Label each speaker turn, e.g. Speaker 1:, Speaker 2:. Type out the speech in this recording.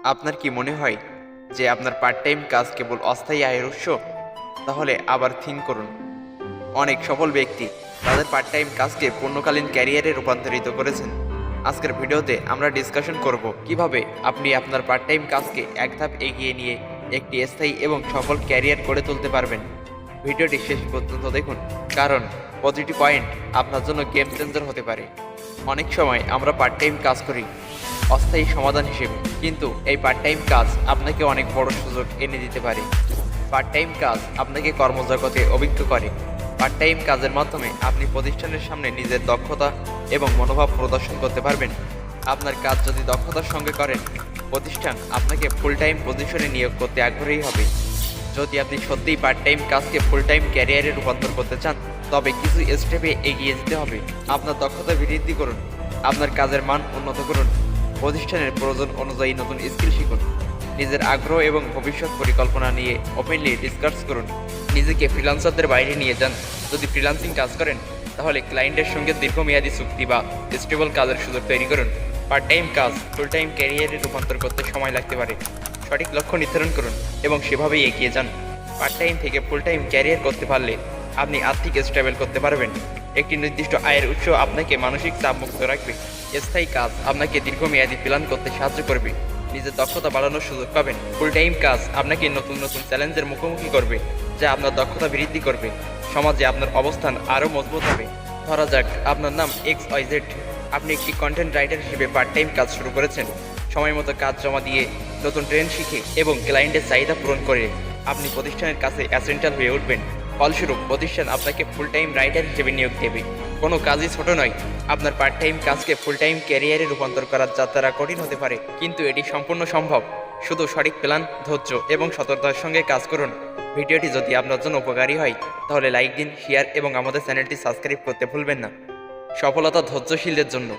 Speaker 1: আপনার কি মনে হয় যে আপনার পার্ট টাইম কাজ কেবল অস্থায়ী আয়ের উৎস? তাহলে আবার থিঙ্ক করুন। অনেক সফল ব্যক্তি তাদের পার্ট টাইম কাজকে পূর্ণকালীন ক্যারিয়ারে রূপান্তরিত করেছেন। আজকের ভিডিওতে আমরা ডিসকাশন করব কিভাবে আপনি আপনার পার্ট টাইম কাজকে এক ধাপ এগিয়ে নিয়ে একটি স্থায়ী এবং সফল ক্যারিয়ার গড়ে তুলতে পারবেন। ভিডিওটি শেষ পর্যন্ত দেখুন, কারণ প্রতিটি পয়েন্ট আপনার জন্য গেম চেঞ্জার হতে পারে। অনেক সময় আমরা পার্ট টাইম কাজ করি অস্থায়ী সমাধান হিসেবে, কিন্তু এই পার্ট টাইম কাজ আপনাকে অনেক বড় সুযোগ এনে দিতে পারে। পার্ট টাইম কাজ আপনাকে কর্মজগতে অভিজ্ঞ করে। পার্ট টাইম কাজের মাধ্যমে আপনি প্রতিষ্ঠানের সামনে নিজের দক্ষতা এবং মনোভাব প্রদর্শন করতে পারবেন। আপনার কাজ যদি দক্ষতার সঙ্গে করেন, প্রতিষ্ঠান আপনাকে ফুল টাইম পজিশনে নিয়োগ করতে আগ্রহী হবে। যদি আপনি সত্যিই পার্ট টাইম কাজকে ফুল টাইম ক্যারিয়ারে রূপান্তর করতে চান, তবে কিছু স্টেপে এগিয়ে যেতে হবে। আপনার দক্ষতা বৃদ্ধি করুন, আপনার কাজের মান উন্নত করুন, প্রতিষ্ঠানের প্রয়োজন অনুযায়ী নতুন স্কিল শিখুন, নিজের আগ্রহ এবং ভবিষ্যৎ পরিকল্পনা নিয়ে ওপেনলি ডিসকাস করুন। নিজেকে ফ্রিল্যান্সারদের বাইরে নিয়ে যান। যদি ফ্রিল্যান্সিং কাজ করেন, তাহলে ক্লায়েন্টের সঙ্গে দীর্ঘমেয়াদী চুক্তি বা স্টেবল কাজের সুযোগ তৈরি করুন। পার্ট টাইম কাজ ফুল টাইম ক্যারিয়ারে রূপান্তর করতে সময় লাগতে পারে। সঠিক লক্ষ্য নির্ধারণ করুন এবং সেভাবেই এগিয়ে যান। পার্ট টাইম থেকে ফুল টাইম ক্যারিয়ার করতে পারলে আপনি আর্থিক স্টেবল করতে পারবেন। একটি নির্দিষ্ট আয়ের উৎস আপনাকে মানসিক চাপ মুক্ত রাখবে। স্থায়ী কাজ আপনাকে দীর্ঘমেয়াদী প্ল্যান করতে সাহায্য করবে। নিজের দক্ষতা বাড়ানোর সুযোগ পাবেন। ফুল টাইম কাজ আপনাকে নতুন নতুন চ্যালেঞ্জের মুখোমুখি করবে, যা আপনার দক্ষতা বৃদ্ধি করবে। সমাজে আপনার অবস্থান আরও মজবুত হবে। ধরা যাক আপনার নাম XYZ। আপনি একটি কন্টেন্ট রাইটার হিসেবে পার্ট টাইম কাজ শুরু করেছেন। সময় মতো কাজ জমা দিয়ে, নতুন ট্রেন্ড শিখে এবং ক্লায়েন্টের চাহিদা পূরণ করে আপনি প্রতিষ্ঠানের কাছে অ্যাসেন্টাল হয়ে উঠবেন। ফলস্বরূপ প্রতিষ্ঠান আপনাকে ফুল টাইম রাইটার হিসেবে নিয়োগ দেবে। কোনো কাজই ছোট নয়। আপনার পার্ট টাইম কাজকে ফুল টাইম ক্যারিয়ারে রূপান্তর করার যাত্রা কঠিন হতে পারে, কিন্তু এটি সম্পূর্ণ সম্ভব। শুধু সঠিক প্ল্যান, ধৈর্য এবং সততার সঙ্গে কাজ করুন। ভিডিওটি যদি আপনার জন্য উপকারী হয়, তাহলে লাইক দিন, শেয়ার এবং আমাদের চ্যানেলটি সাবস্ক্রাইব করতে ভুলবেন না। সফলতা ধৈর্যশীলদের জন্য।